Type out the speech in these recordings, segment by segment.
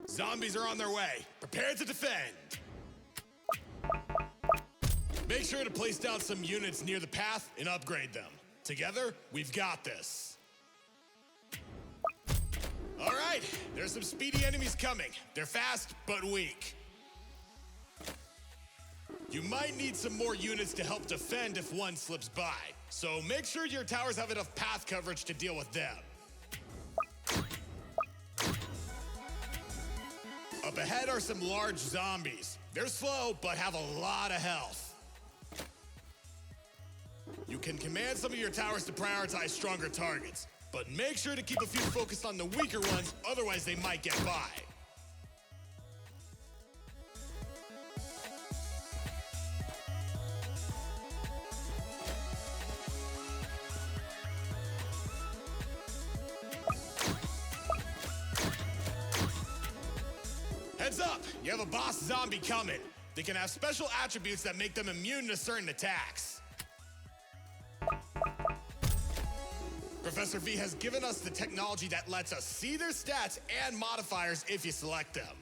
Zombies are on their way. Prepare to defend. Make sure to place down some units near the path and upgrade them. Together, we've got this. All right, there's some speedy enemies coming. They're fast, but weak. You might need some more units to help defend if one slips by. So make sure your towers have enough path coverage to deal with them. Up ahead are some large zombies. They're slow, but have a lot of health. You can command some of your towers to prioritize stronger targets, but make sure to keep a few focused on the weaker ones, otherwise they might get by. Heads up! You have a boss zombie coming. They can have special attributes that make them immune to certain attacks. Professor V has given us the technology that lets us see their stats and modifiers if you select them.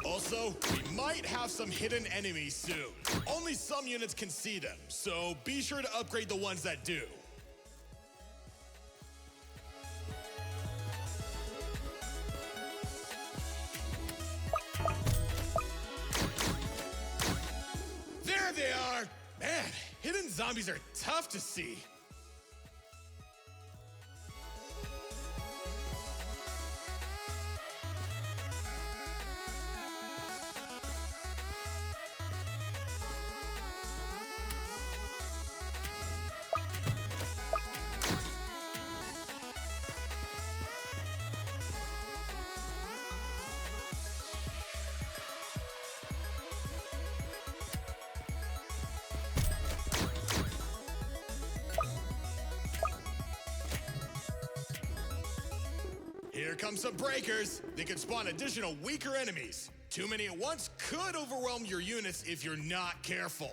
Also, we might have some hidden enemies soon. Only some units can see them, so be sure to upgrade the ones that do. There they are! Man, hidden zombies are tough to see. Here come some breakers. They can spawn additional weaker enemies. Too many at once could overwhelm your units if you're not careful.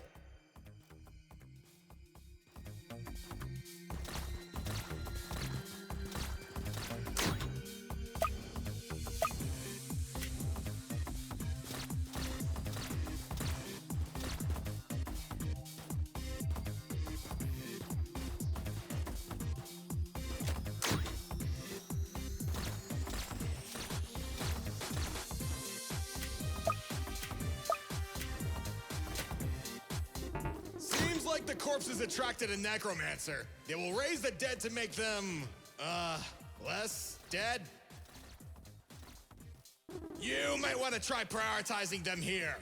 Like the corpses attracted a necromancer. They will raise the dead to make them, less dead. You might want to try prioritizing them here.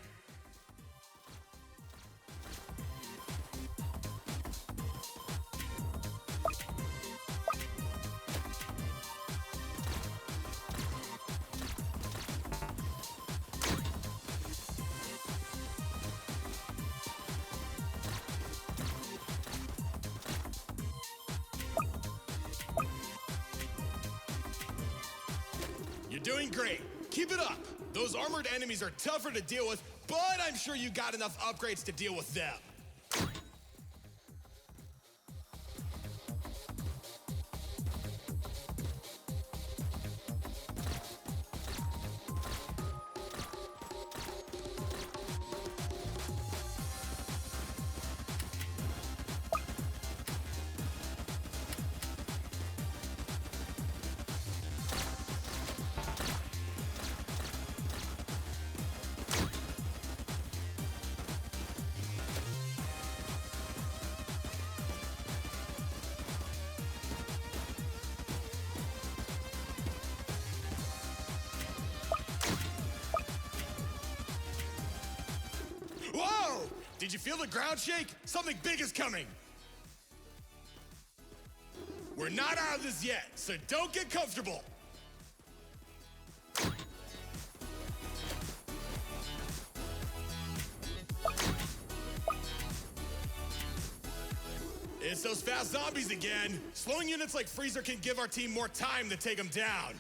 You're doing great. Keep it up. Those armored enemies are tougher to deal with, but I'm sure you got enough upgrades to deal with them. Whoa! Did you feel the ground shake? Something big is coming! We're not out of this yet, so don't get comfortable! It's those fast zombies again! Slowing units like Freezer can give our team more time to take them down.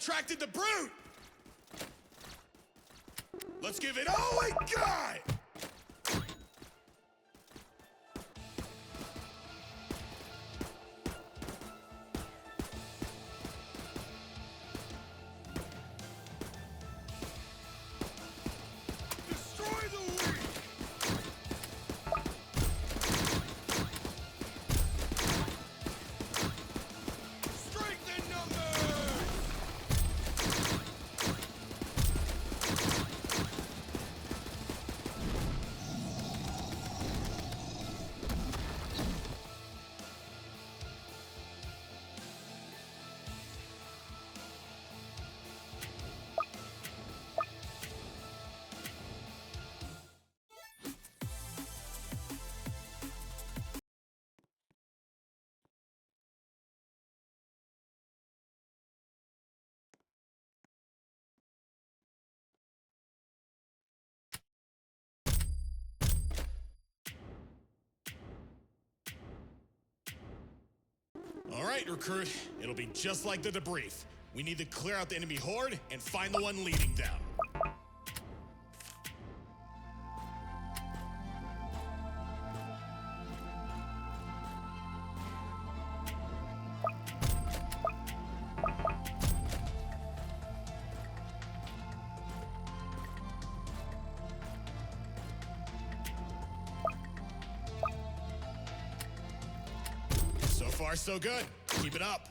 attracted the brute! Let's give it all we got! Destroy the weak! Strength in numbers! All right, recruit. It'll be just like the debrief. We need to clear out the enemy horde and find the one leading them. So far, so good. Keep it up.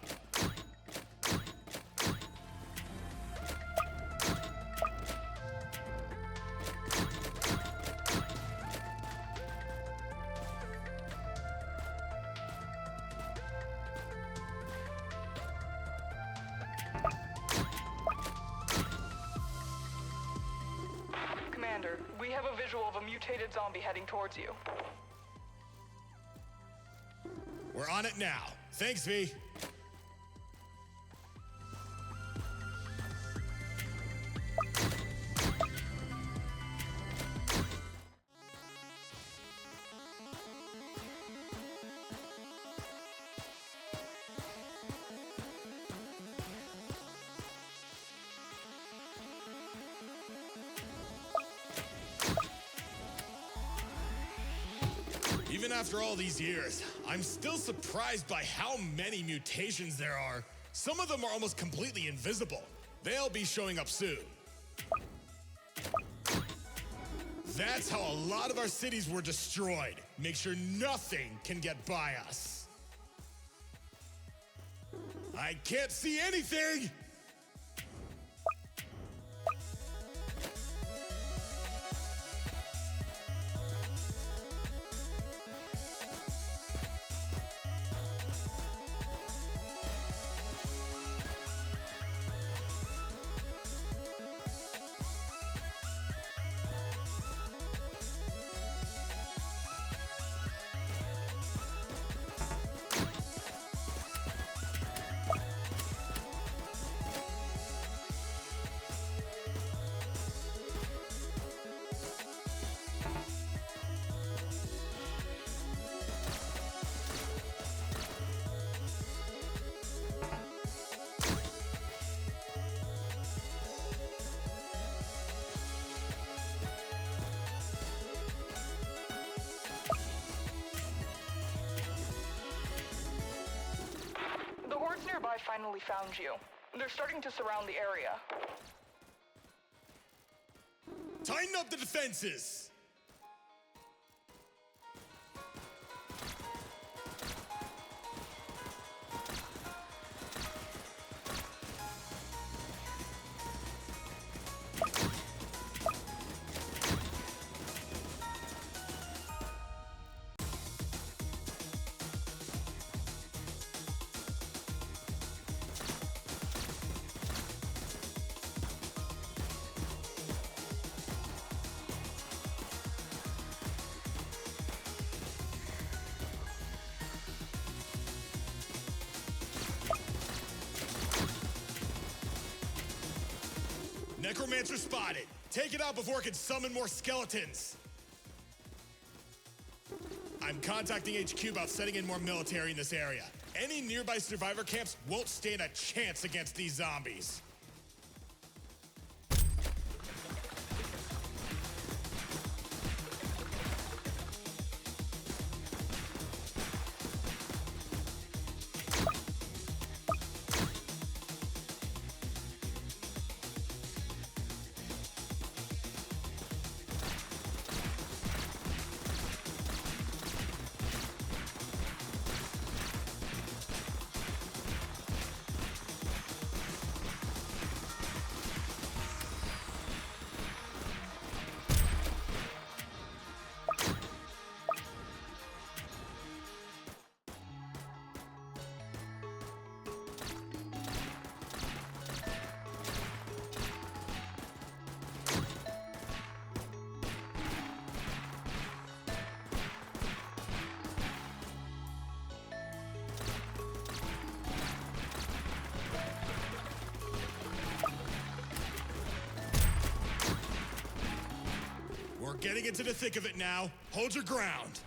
Commander, we have a visual of a mutated zombie heading towards you. We're on it now. Thanks, V. Even after all these years, I'm still surprised by how many mutations there are. Some of them are almost completely invisible. They'll be showing up soon. That's how a lot of our cities were destroyed. Make sure nothing can get by us. I can't see anything! Nearby finally found you. They're starting to surround the area. Tighten up the defenses! Necromancer spotted. Take it out before it can summon more skeletons. I'm contacting HQ about setting in more military in this area. Any nearby survivor camps won't stand a chance against these zombies. We're getting into the thick of it now. Hold your ground.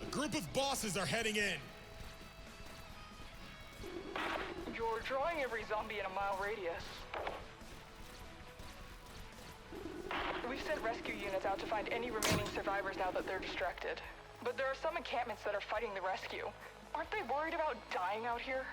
A group of bosses are heading in. You're drawing every zombie in a mile radius. We've sent rescue units out to find any remaining survivors now that they're distracted. But there are some encampments that are fighting the rescue. Aren't they worried about dying out here?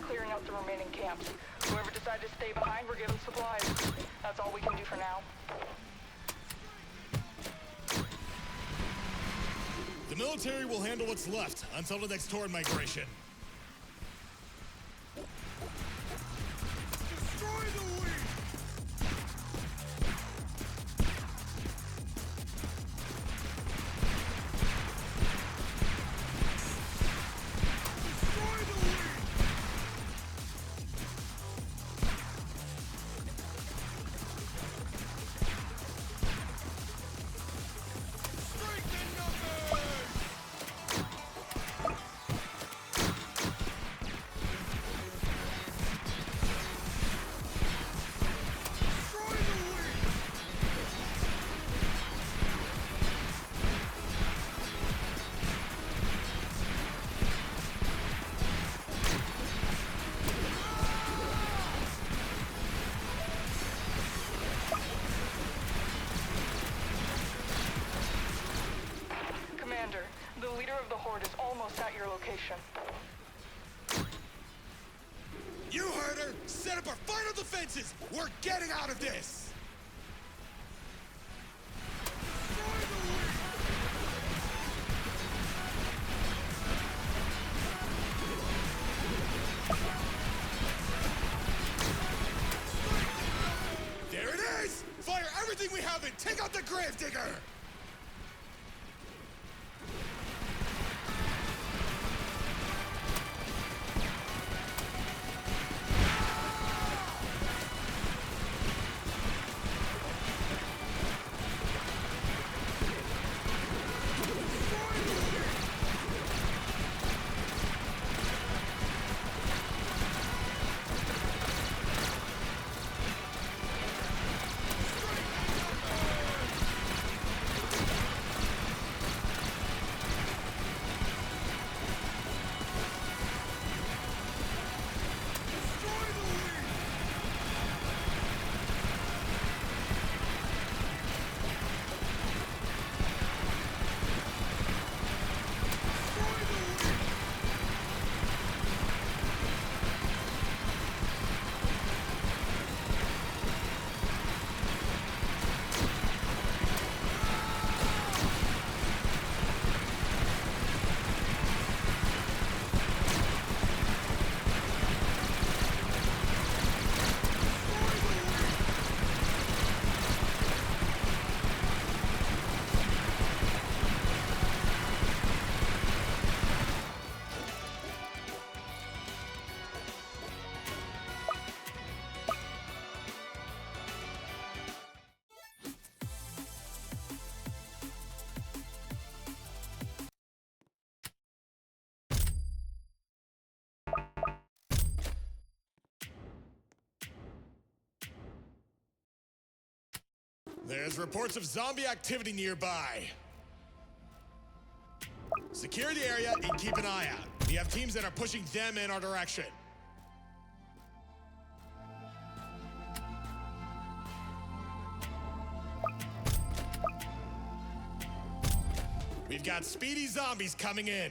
Clearing out the remaining camps. Whoever decided to stay behind, we're giving supplies. That's all we can do for now. The military will handle what's left until the next Torrid migration. Destroy the weak! The leader of the Horde is almost at your location. You heard her! Set up our final defenses! We're getting out of this! There it is! Fire everything we have and take out the Gravedigger! There's reports of zombie activity nearby. Secure the area and keep an eye out. We have teams that are pushing them in our direction. We've got speedy zombies coming in.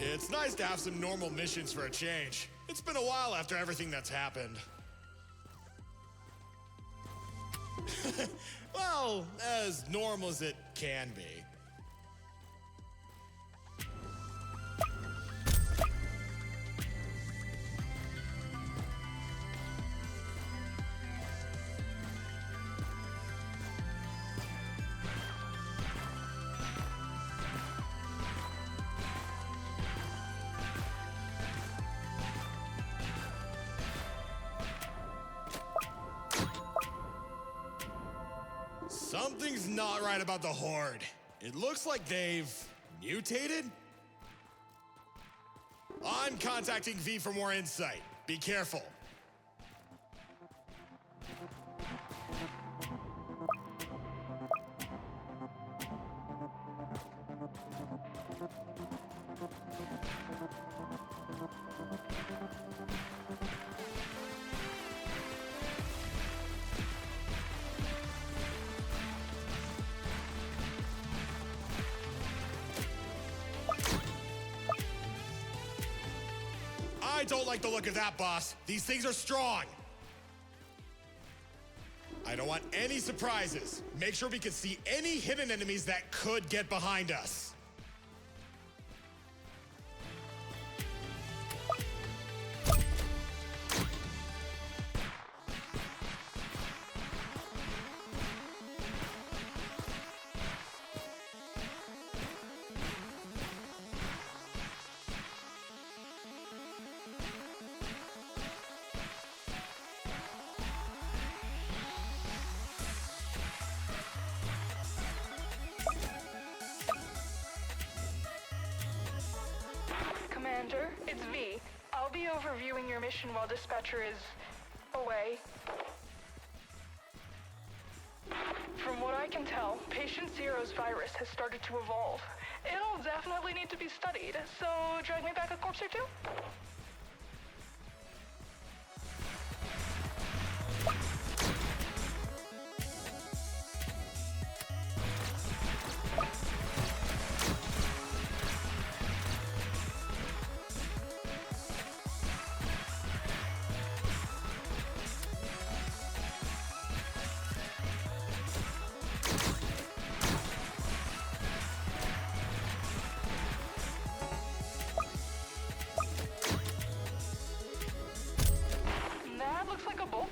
It's nice to have some normal missions for a change. It's been a while after everything that's happened. Well, as normal as it can be. Something's not right about the Horde. It looks like they've mutated? I'm contacting V for more insight. Be careful. I don't like the look of that, boss. These things are strong. I don't want any surprises. Make sure we can see any hidden enemies that could get behind us. Commander, it's V. I'll be overviewing your mission while dispatcher is away. From what I can tell, Patient Zero's virus has started to evolve. It'll definitely need to be studied, so drag me back a corpse or two?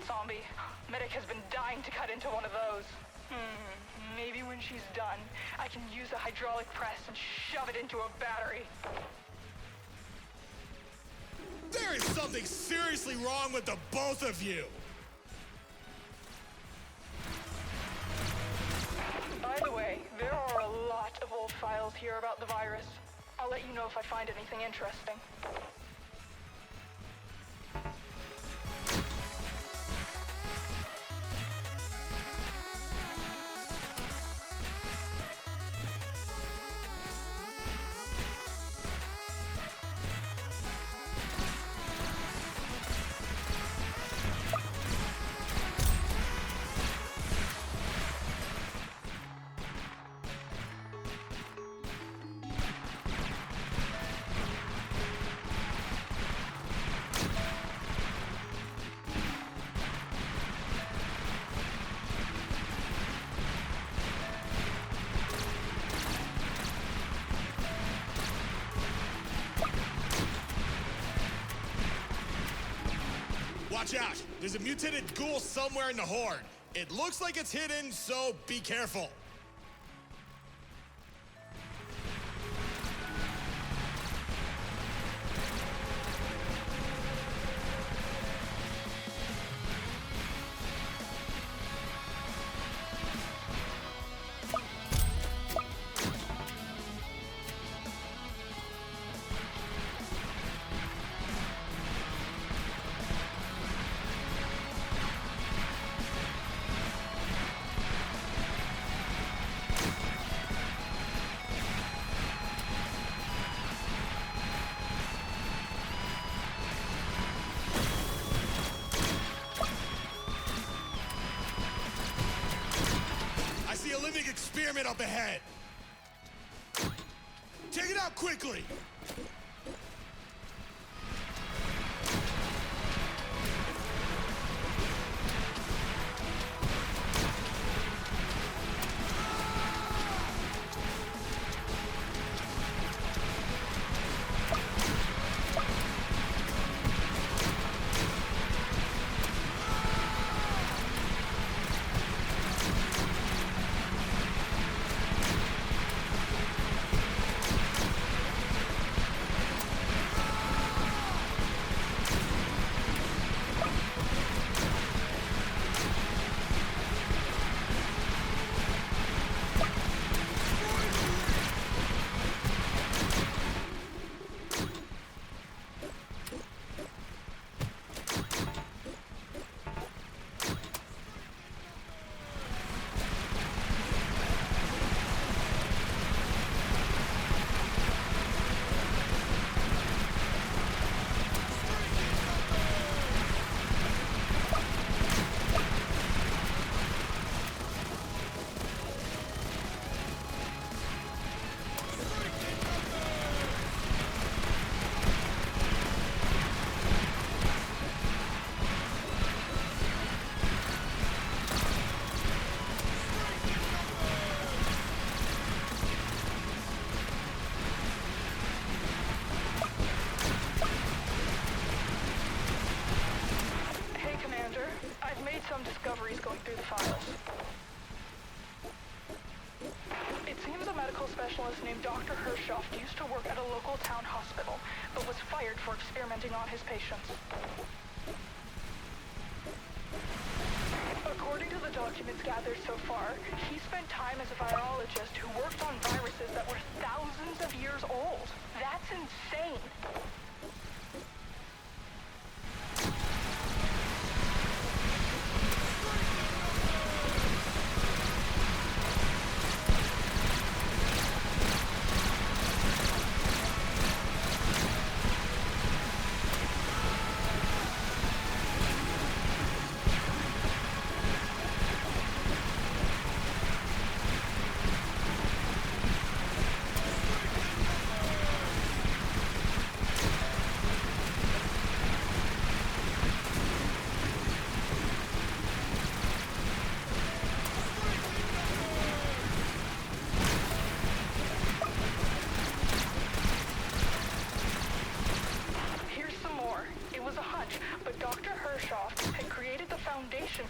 Zombie. Medic has been dying to cut into one of those. Maybe when she's done, I can use a hydraulic press and shove it into a battery. There is something seriously wrong with the both of you. By the way, there are a lot of old files here about the virus. I'll let you know if I find anything interesting. Watch out! There's a mutated ghoul somewhere in the Horde. It looks like it's hidden, so be careful. experiment up ahead. Take it out quickly. Some discoveries going through the files. It seems a medical specialist named Dr. Hershoft used to work at a local town hospital, but was fired for experimenting on his patients. According to the documents gathered so far, he spent time as a virologist who worked on viruses that were thousands of years old. That's insane.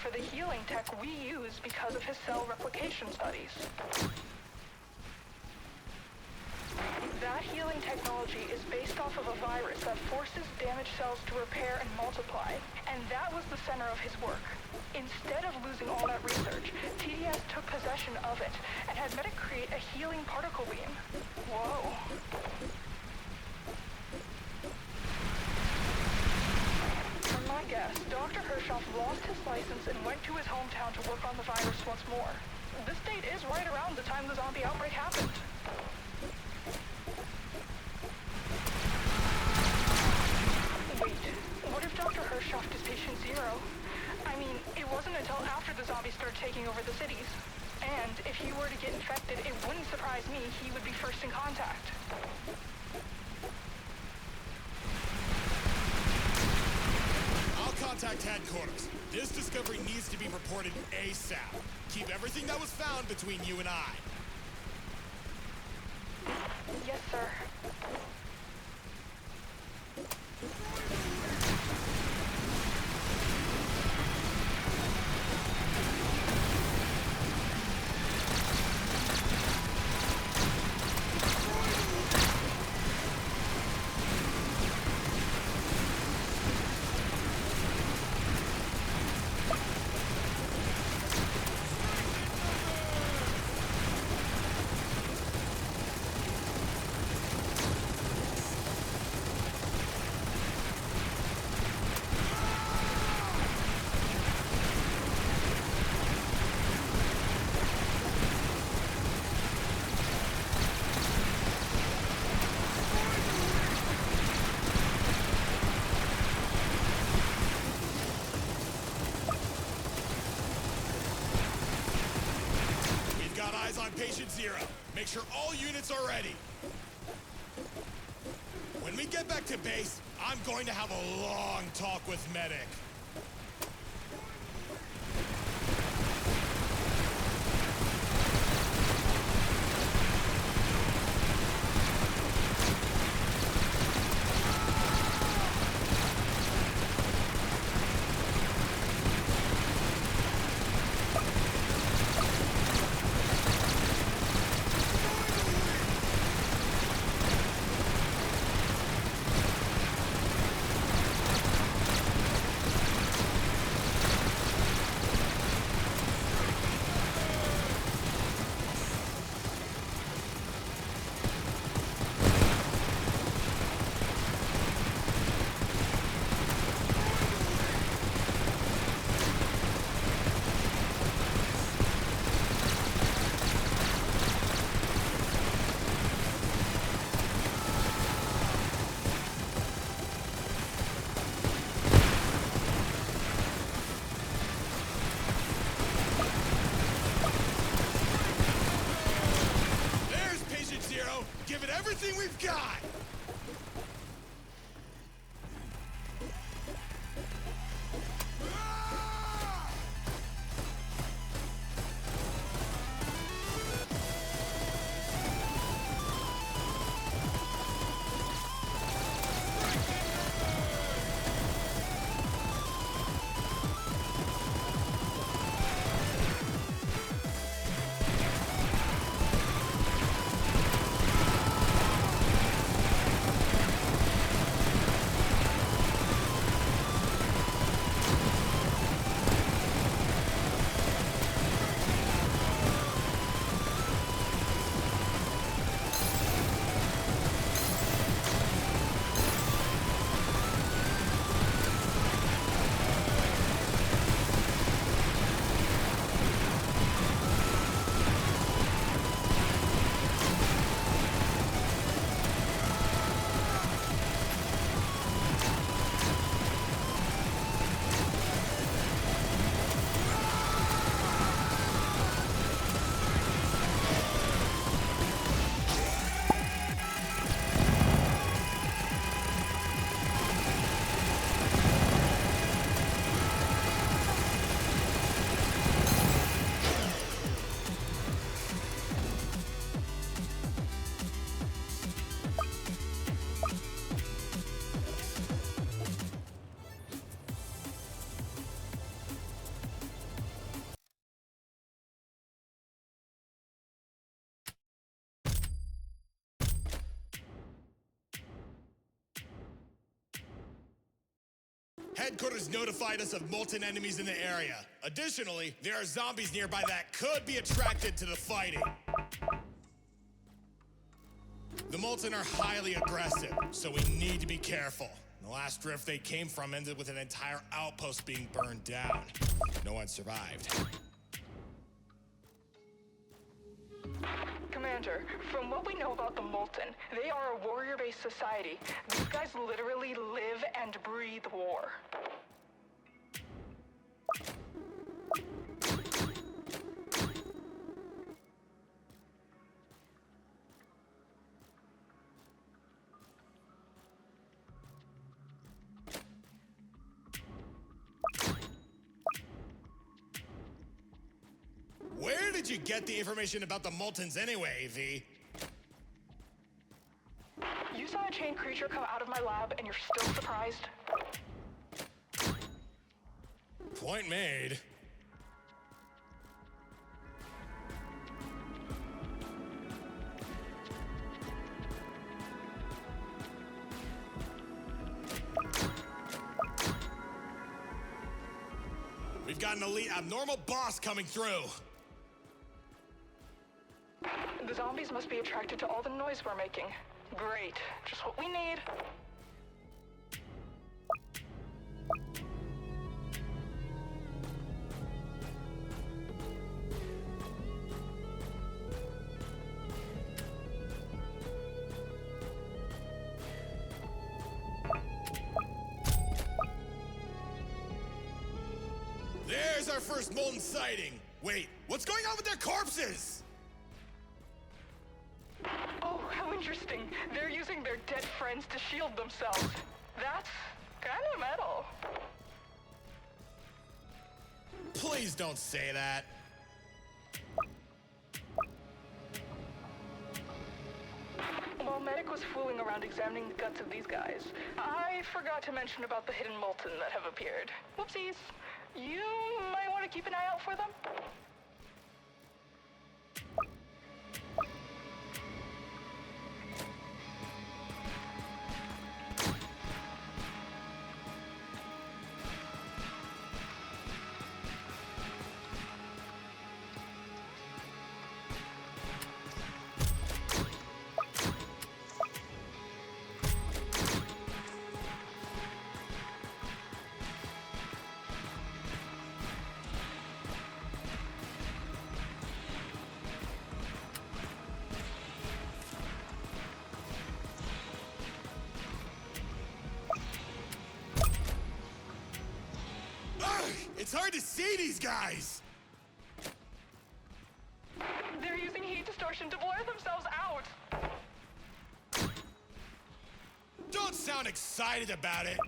For the healing tech we use because of his cell replication studies. That healing technology is based off of a virus that forces damaged cells to repair and multiply, and that was the center of his work. Instead of losing all that research, TDS took possession of it and had Medic create a healing particle beam. Whoa. My guess, Dr. Hershoff lost his license and went to his hometown to work on the virus once more. This date is right around the time the zombie outbreak happened. Wait, what if Dr. Hershoff is patient zero? I mean, it wasn't until after the zombies started taking over the cities. And if he were to get infected, it wouldn't surprise me he would be first in contact. Contact headquarters. This discovery needs to be reported ASAP. Keep everything that was found between you and I. Yes, sir. Patient Zero. Make sure all units are ready. When we get back to base, I'm going to have a long talk with Medic. Give it everything we've got! Headquarters notified us of molten enemies in the area. Additionally, there are zombies nearby that could be attracted to the fighting. The molten are highly aggressive, so we need to be careful. The last drift they came from ended with an entire outpost being burned down. No one survived. Commander, from what we know about the Molten, they are a warrior-based society. These guys literally live and breathe war. Where did you get the information about the Moltens anyway, V? You saw a chained creature come out of my lab and you're still surprised? Point made. We've got an elite abnormal boss coming through. The zombies must be attracted to all the noise we're making. Great. Just what we need. There's our first molten sighting. Wait, what's going on with their corpses? dead friends to shield themselves. That's kind of metal. Please don't say that. While Medic was fooling around examining the guts of these guys, I forgot to mention about the hidden molten that have appeared. Whoopsies. You might want to keep an eye out for them. It's hard to see these guys! They're using heat distortion to blur themselves out! Don't sound excited about it!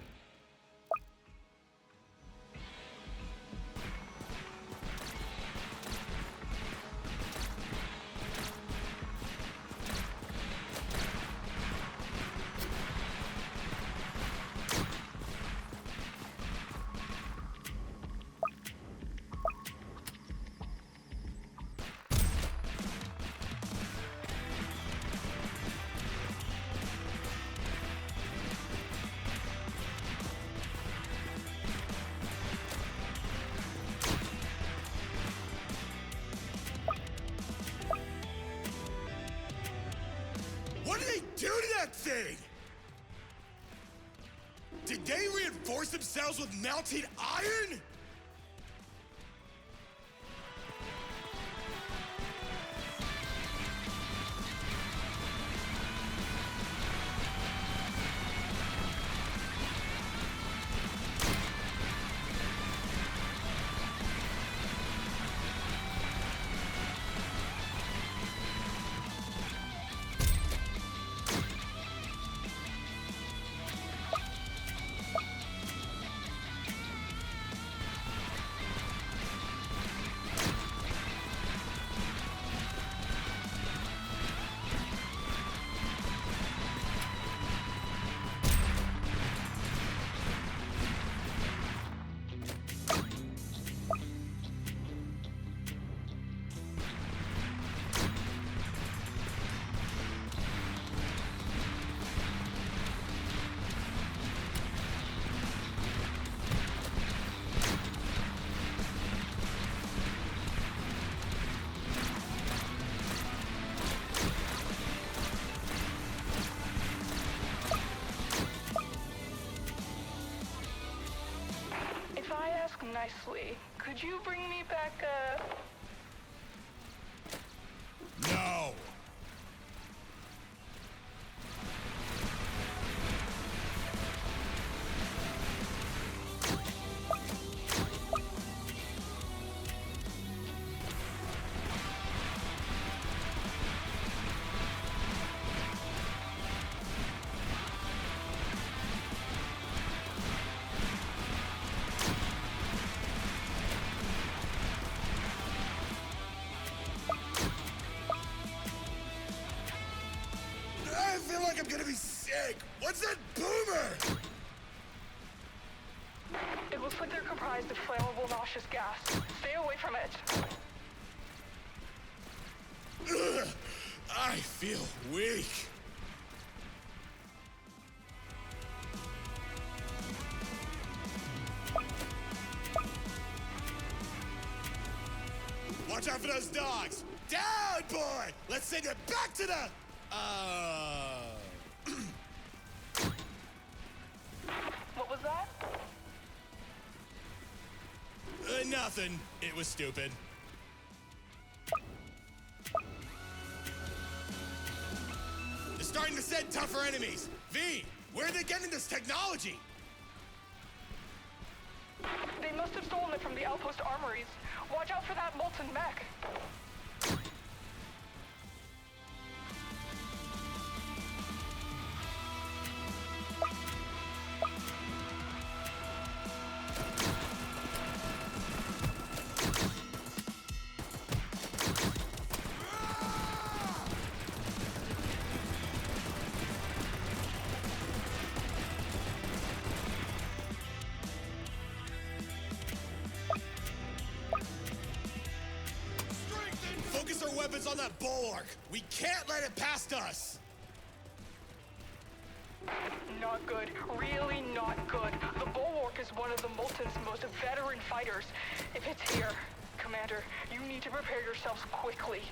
What did they do to that thing? Did they reinforce themselves with melted iron? If I ask nicely, could you bring me back No! I feel like I'm gonna be sick! What's that boomer? It looks like they're comprised of flammable noxious gas. Stay away from it. Ugh, I feel weak. Watch out for those dogs! Down, boy! Let's send it back to the... What was that? Nothing. It was stupid. They're starting to send tougher enemies. V, where are they getting this technology? They must have stolen it from the outpost armories. Watch out for that molten mech. on that bulwark! We can't let it past us! Not good. Really not good. The bulwark is one of the Molten's most veteran fighters. If it's here, Commander, you need to prepare yourselves quickly.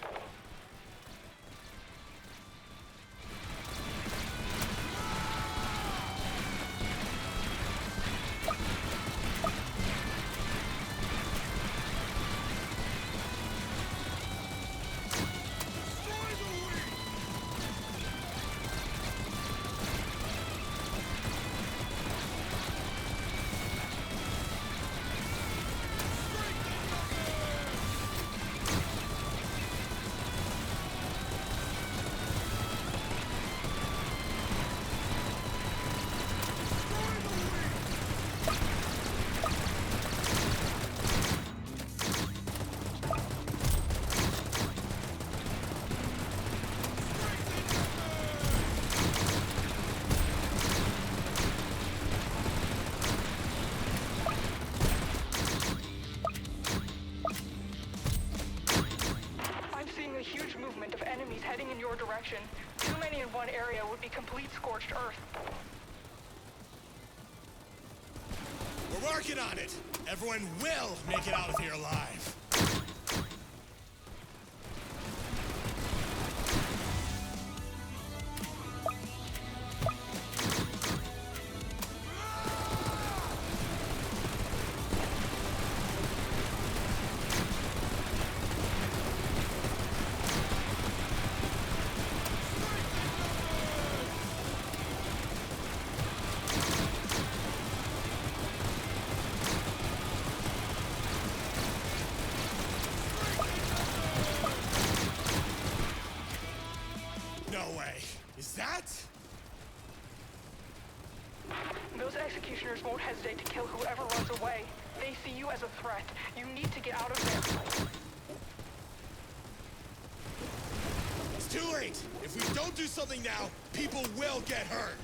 Heading in your direction. Too many in one area would be complete scorched earth. We're working on it! Everyone will make it out of here alive! No way. Is that? Those executioners won't hesitate to kill whoever runs away. They see you as a threat. You need to get out of there. It's too late. If we don't do something now, people will get hurt.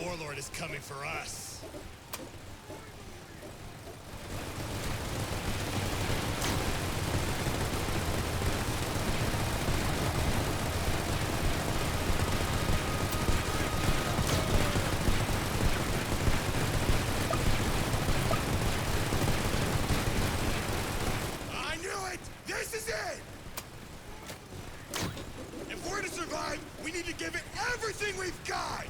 Warlord is coming for us. give it everything we've got!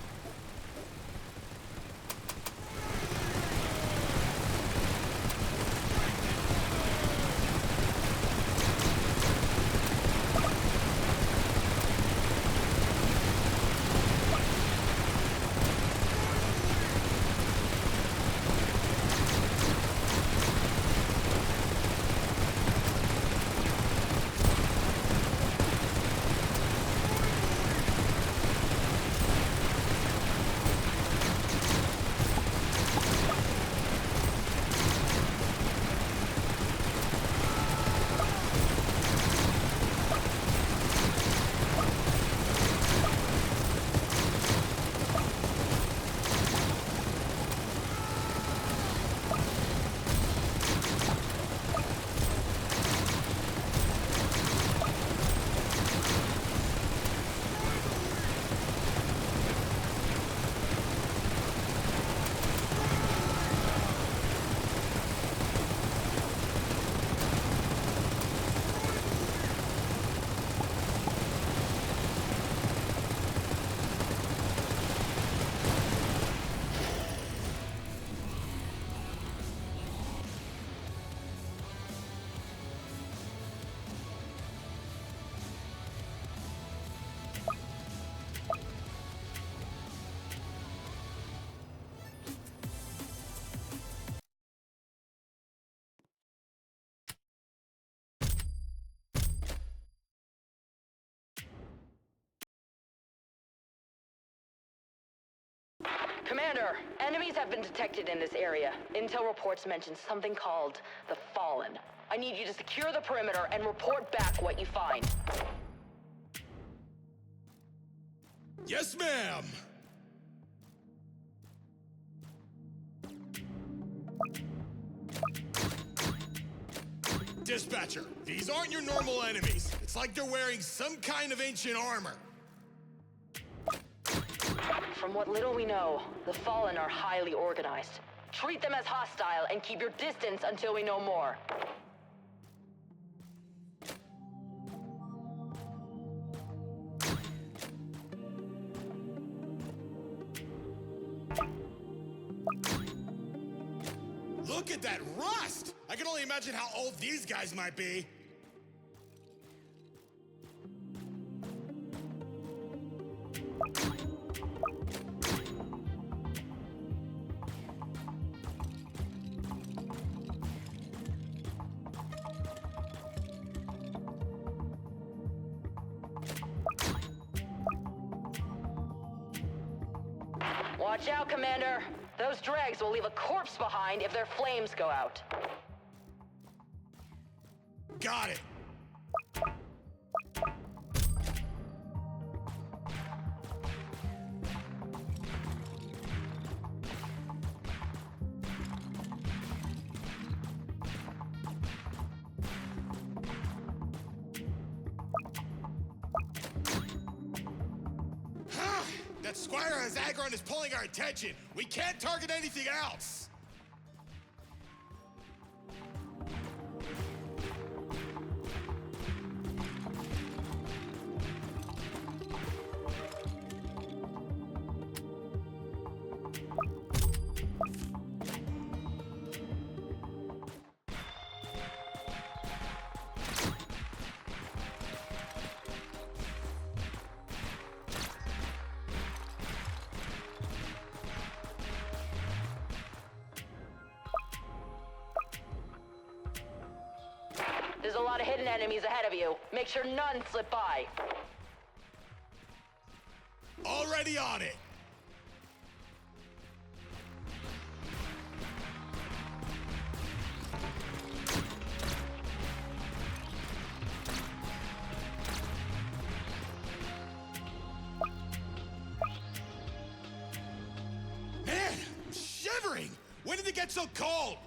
Commander, enemies have been detected in this area. Intel reports mention something called the Fallen. I need you to secure the perimeter and report back what you find. Yes, ma'am! Dispatcher, these aren't your normal enemies. It's like they're wearing some kind of ancient armor. From what little we know, the Fallen are highly organized. Treat them as hostile and keep your distance until we know more. Look at that rust! I can only imagine how old these guys might be. Watch out, Commander. Those dregs will leave a corpse behind if their flames go out. Got it. That Squire has aggro and is pulling our attention. We can't target anything else. There's a lot of hidden enemies ahead of you. Make sure none slip by. Already on it. Man, I'm shivering. When did it get so cold?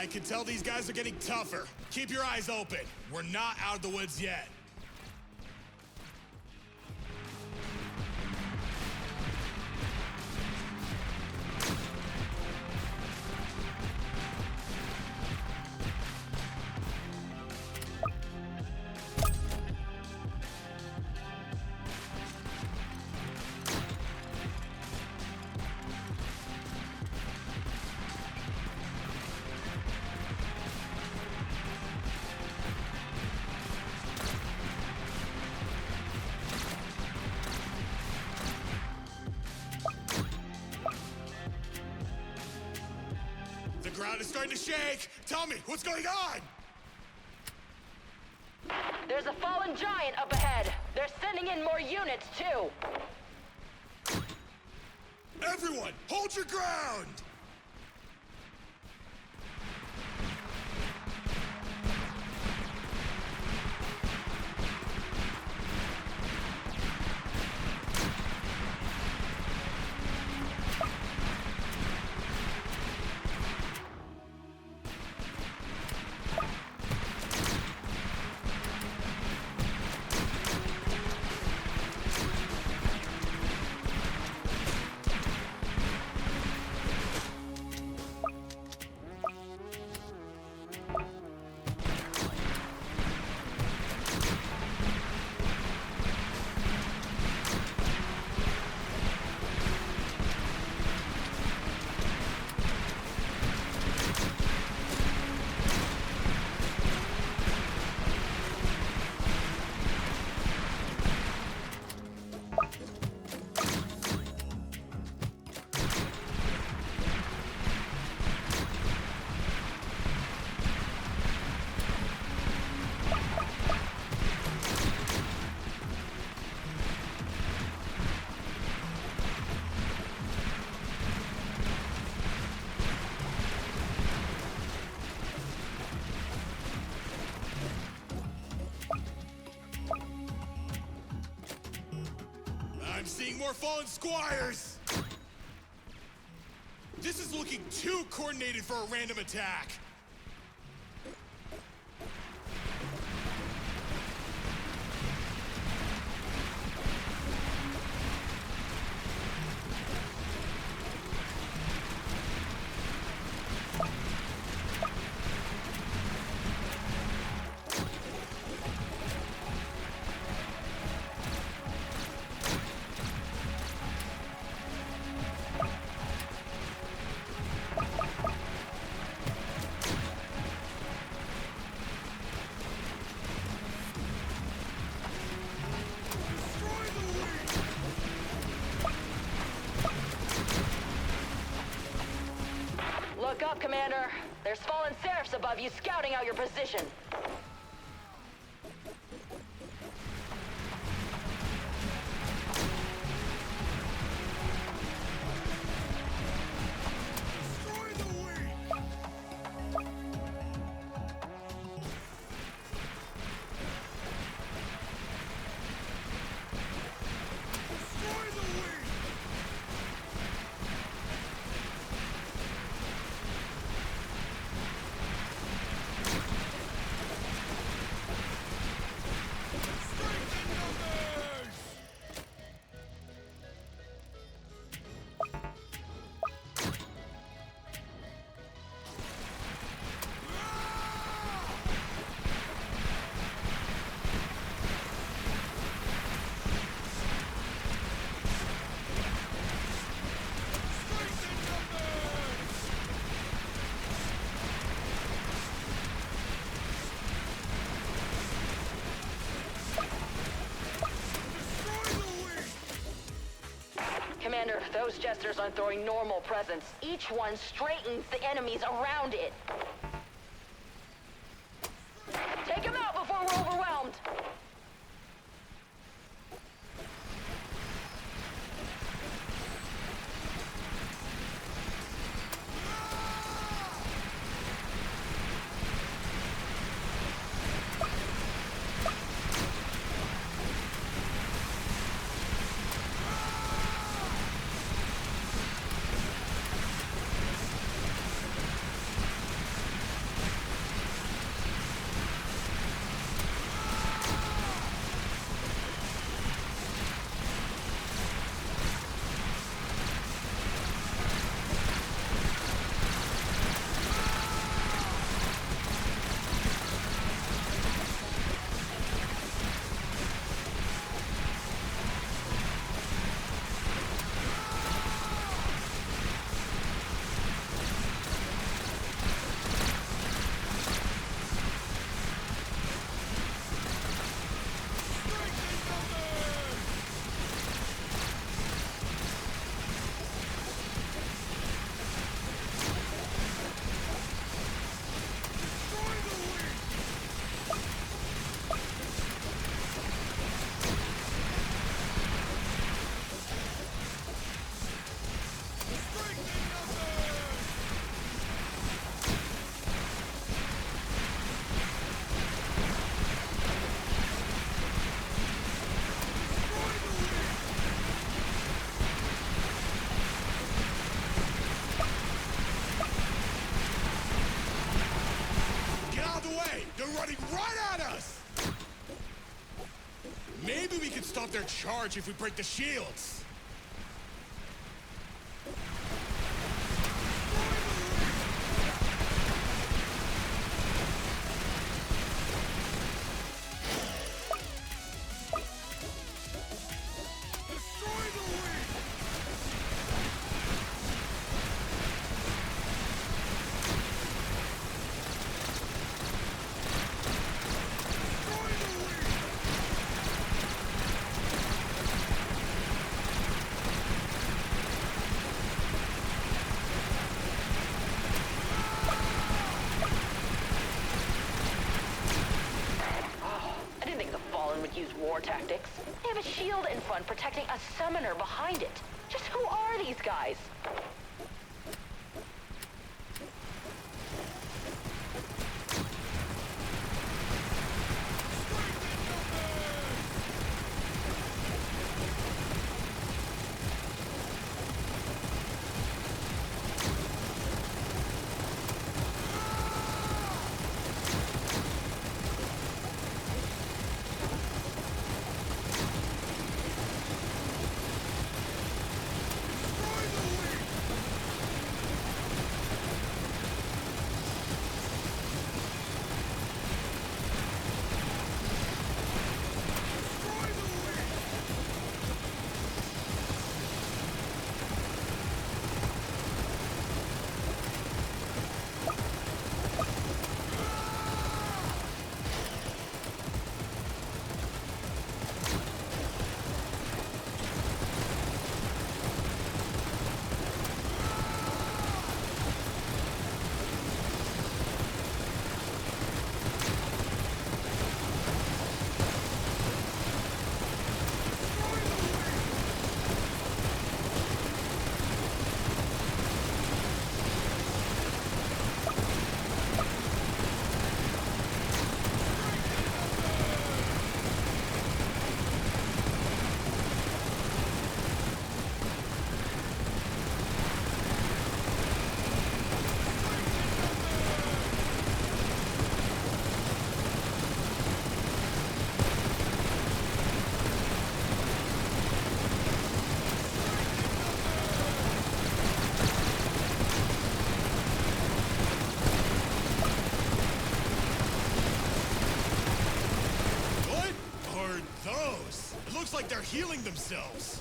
I can tell these guys are getting tougher. Keep your eyes open. We're not out of the woods yet. The ground is starting to shake. Tell me, what's going on? There's a fallen giant up ahead. They're sending in more units, too. Everyone, hold your ground! I'm seeing more fallen squires! This is looking too coordinated for a random attack. Look up, Commander. There's fallen serifs above you scouting out your position. Commander, those jesters aren't throwing normal presents. Each one straightens the enemies around it. Take them out before we're overwhelmed! running right at us! Maybe we can stop their charge if we break the shields. Use war tactics. They have a shield in front protecting a summoner behind it. Just who are these guys? Looks like they're healing themselves.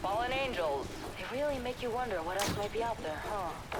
Fallen angels. They really make you wonder what else might be out there, huh?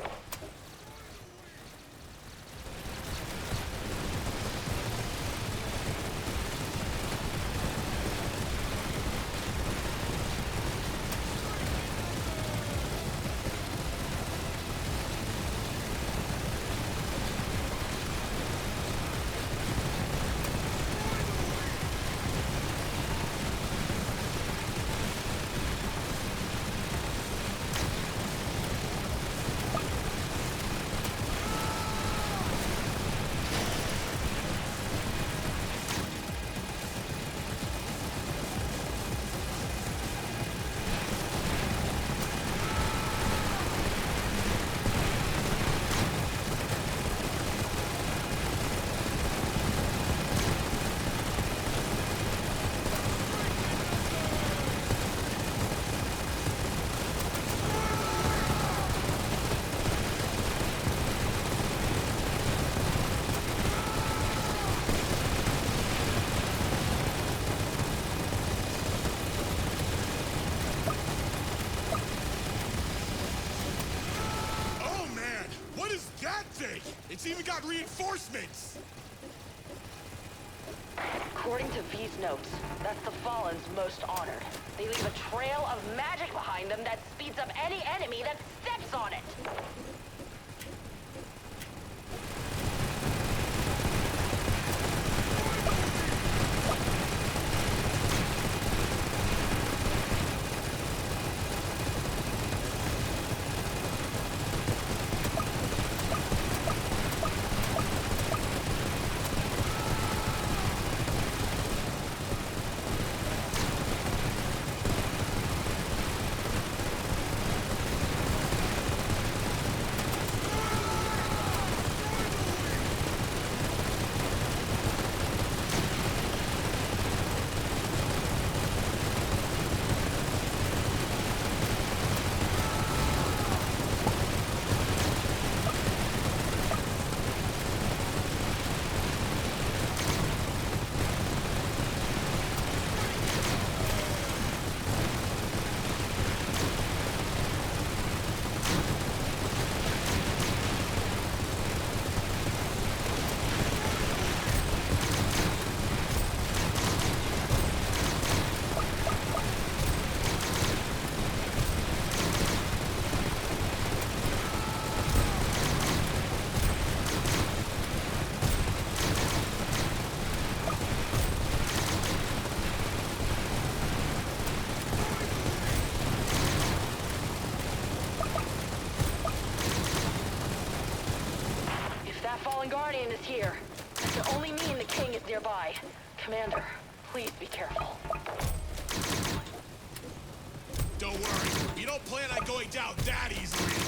It's even got reinforcements! According to V's notes, that's the Fallen's most honored. They leave a trail of magic behind them that speeds up any enemy that steps on it. That fallen guardian is here. That can only mean the king is nearby. Commander, please be careful. Don't worry, we don't plan on going down that easily.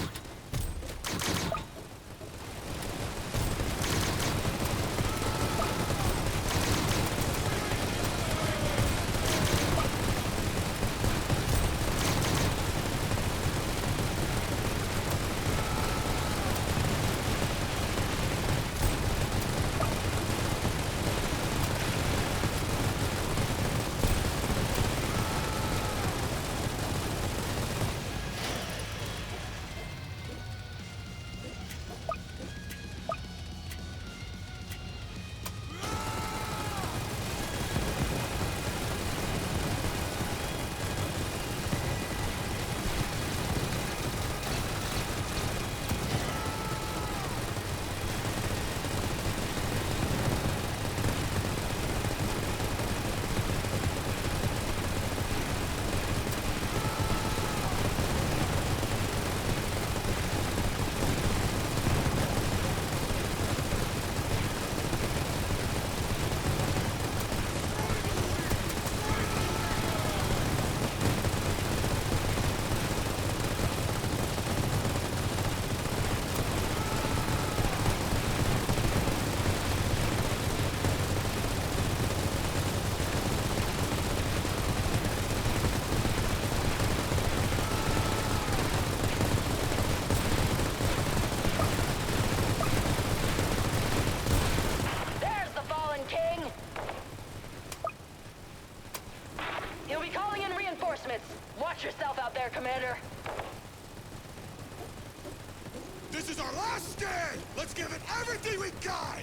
Watch yourself out there, Commander. This is our last stand! Let's give it everything we got!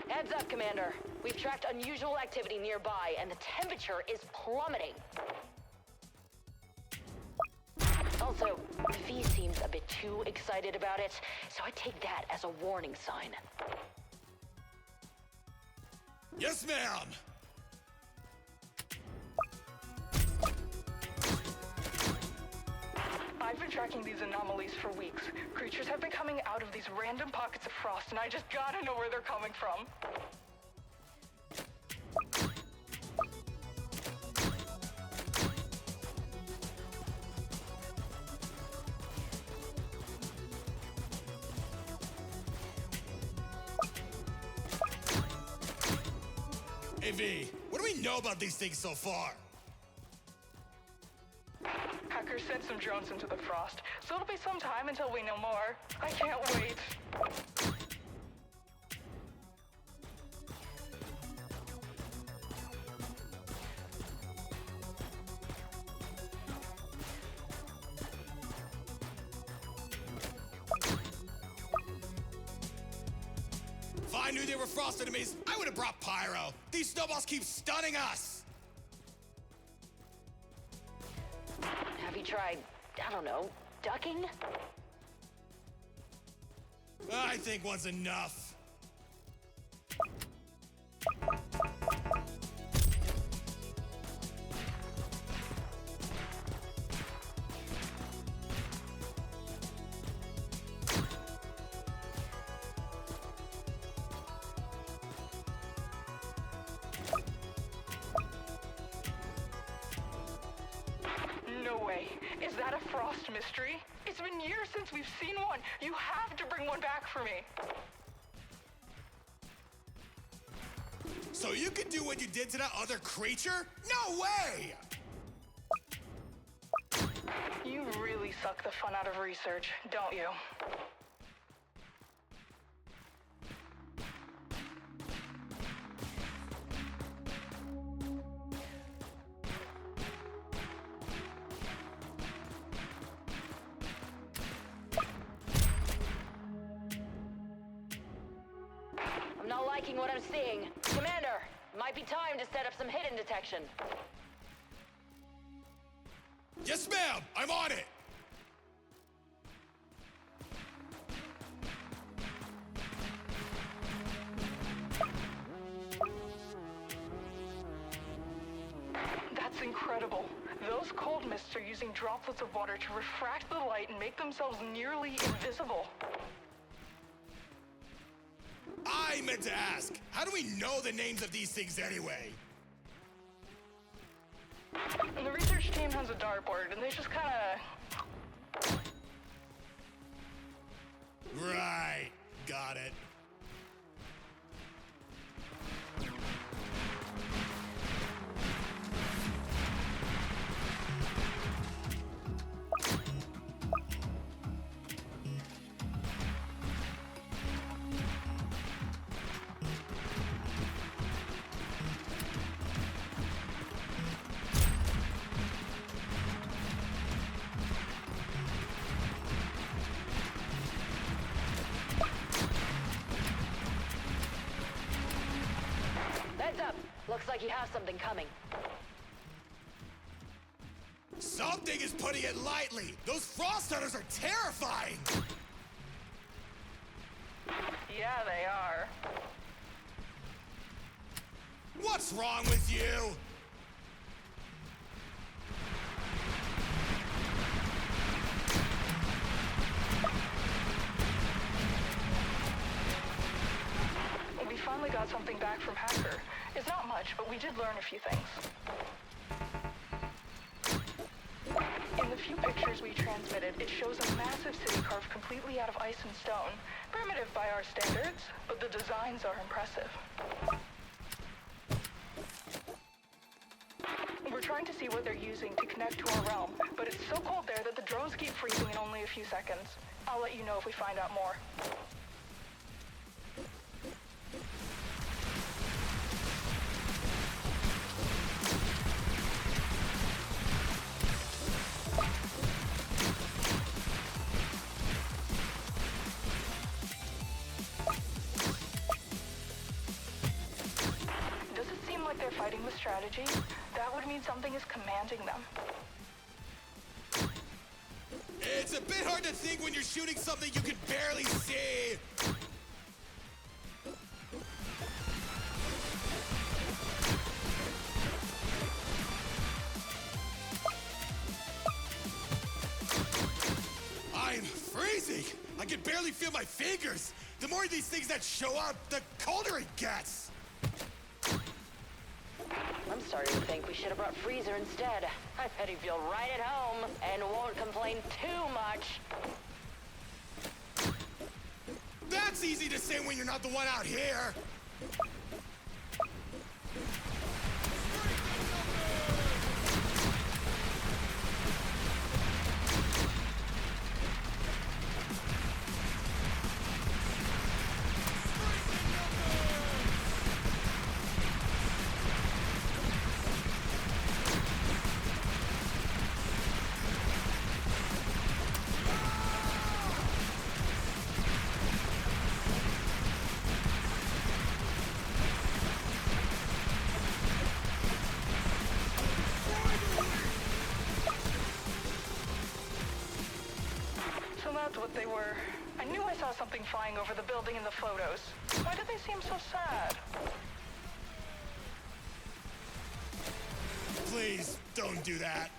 Heads up, Commander. We've tracked unusual activity nearby, and the temperature is plummeting. Also, V seems a bit too excited about it, so I take that as a warning sign. Yes, ma'am! I've been tracking these anomalies for weeks. Creatures have been coming out of these random pockets of frost, and I just gotta know where they're coming from. Hey V, what do we know about these things so far? Hackers sent some drones into the frost, so it'll be some time until we know more. I can't wait. If I knew they were frost enemies, I would have brought pyro. These snowballs keep stunning us. Have you tried, I don't know, ducking? I think one's enough. No way. Is that a frost mystery? It's been years since we've seen one. You have to bring one back for me. So you can do what you did to that other creature? No way! You really suck the fun out of research, don't you? I'm not liking what I'm seeing. Commander, might be time to set up some hidden detection. Yes, ma'am! I'm on it! That's incredible. Those cold mists are using droplets of water to refract the light and make themselves nearly invisible. I meant to ask, how do we know the names of these things anyway? And the research team has a dartboard, and they just kinda... Right, got it. Heads up. Looks like you have something coming. Something is putting it lightly. Those frost hunters are terrifying. Yeah, they are. What's wrong with you? We finally got something back from Hacker. It's not much, but we did learn a few things. In the few pictures we transmitted, it shows a massive city carved completely out of ice and stone. Primitive by our standards, but the designs are impressive. We're trying to see what they're using to connect to our realm, but it's so cold there that the drones keep freezing in only a few seconds. I'll let you know if we find out more. Does it seem like they're fighting with strategy? That would mean something is commanding them. It's a bit hard to think when you're shooting something you can barely see. crazy! I can barely feel my fingers! The more of these things that show up, the colder it gets! I'm starting to think we should have brought Freezer instead. I bet he'd feel right at home and won't complain too much. That's easy to say when you're not the one out here! That's what they were. I knew I saw something flying over the building in the photos. Why did they seem so sad? Please, don't do that.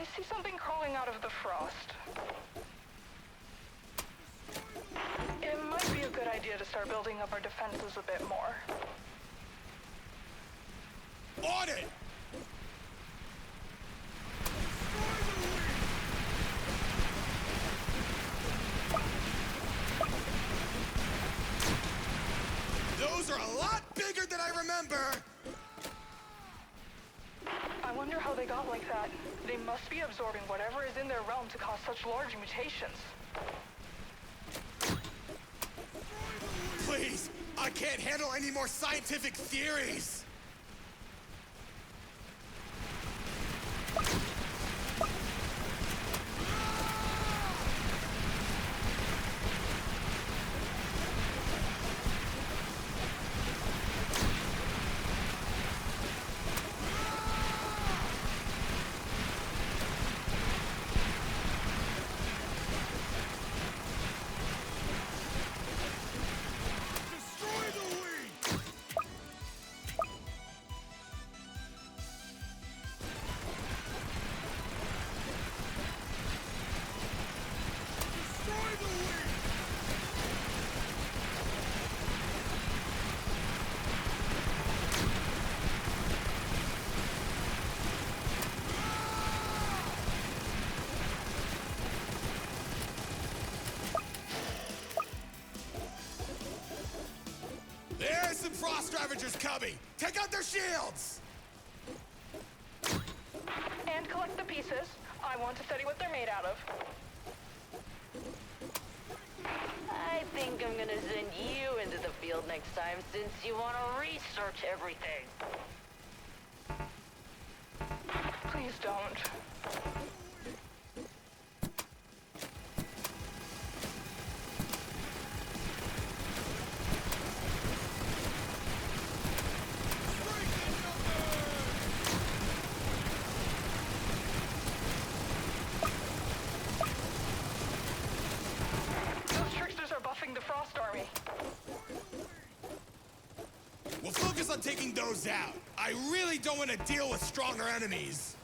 I see something crawling out of the frost. It might be a good idea to start building up our defenses a bit more. On it! Those are a lot bigger than I remember! I wonder how they got like that. They must be absorbing whatever is in their realm to cause such large mutations. Please, I can't handle any more scientific theories! There's some frost ravagers coming! Take out their shields! And collect the pieces. I want to study what they're made out of. I think I'm gonna send you into the field next time since you want to research everything. Please don't. The Frost Army. We'll focus on taking those out. I really don't want to deal with stronger enemies.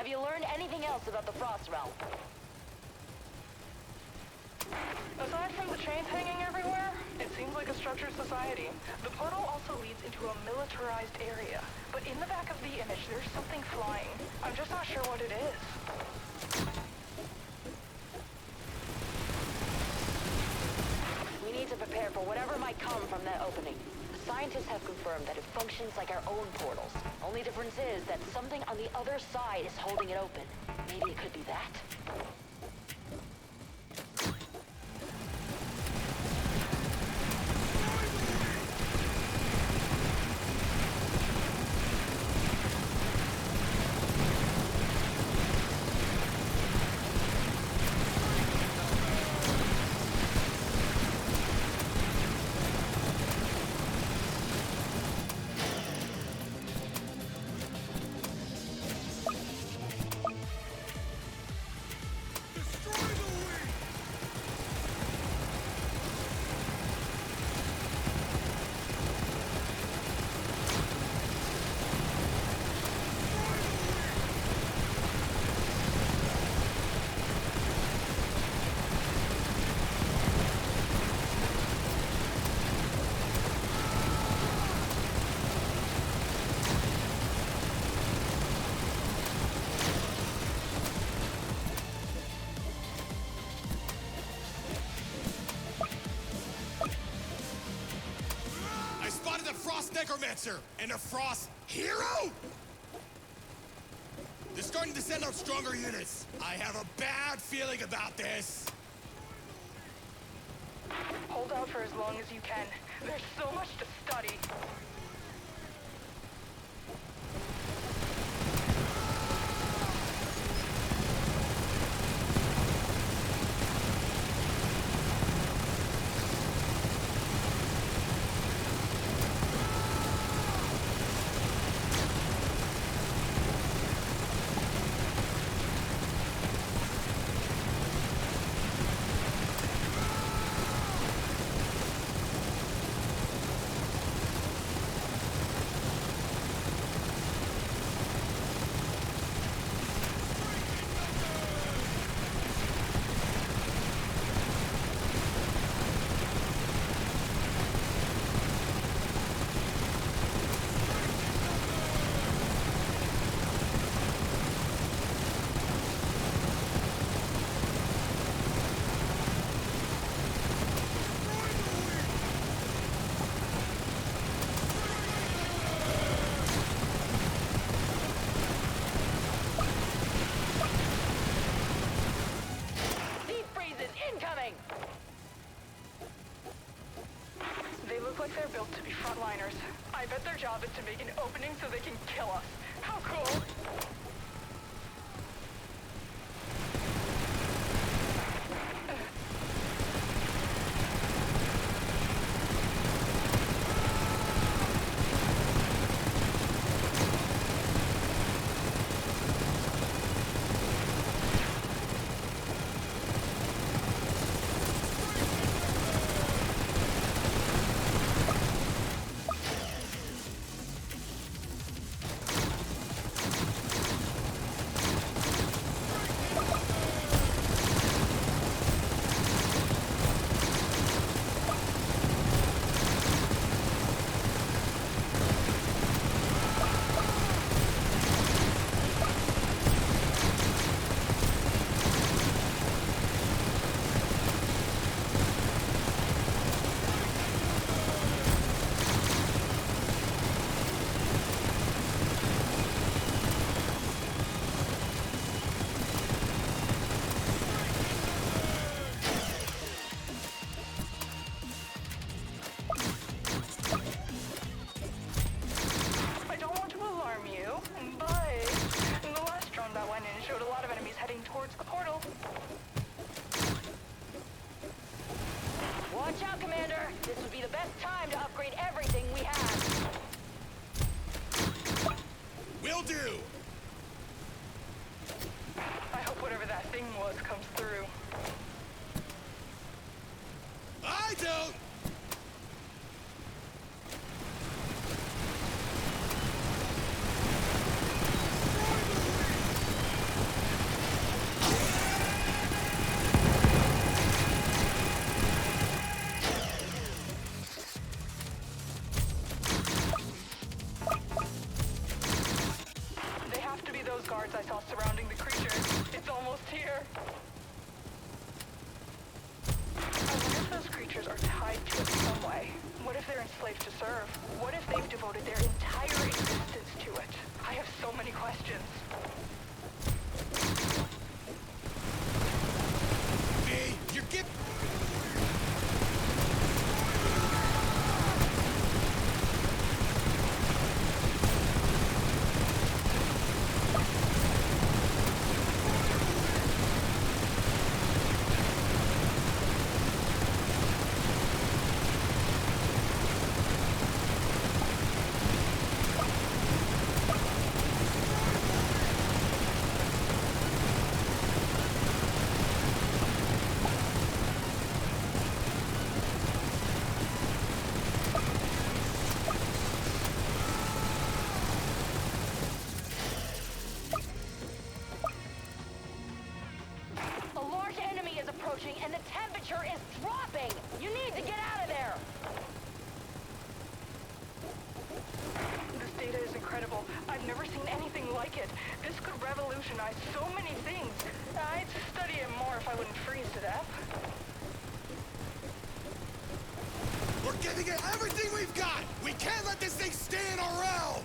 Have you learned anything else about the Frost Realm? Aside from the chains hanging everywhere, it seems like a structured society. The portal also leads into a militarized area. But in the back of the image, there's something flying. I'm just not sure what it is. We need to prepare for whatever might come from that opening. Scientists have confirmed that it functions like our own portals. Only difference is that something on the other side is holding it open. Maybe it could be that. Necromancer and a Frost hero? They're starting to send out stronger units. I have a bad feeling about this. Hold out for as long as you can. There's so much to study. They're built to be frontliners. I bet their job is to make an opening so they can kill us. How cool! Watch out, Commander. This would be the best time to upgrade everything we have. Will do! I hope whatever that thing was comes through. I don't! guards I saw surrounding the creature. It's almost here. I wonder if those creatures are tied to it some way. What if they're enslaved to serve? What if they've devoted their entire existence to it? I have so many questions. V, you're getting... And the temperature is dropping! You need to get out of there! This data is incredible. I've never seen anything like it. This could revolutionize so many things. I'd study it more if I wouldn't freeze to death. We're giving it everything we've got! We can't let this thing stay in our realm!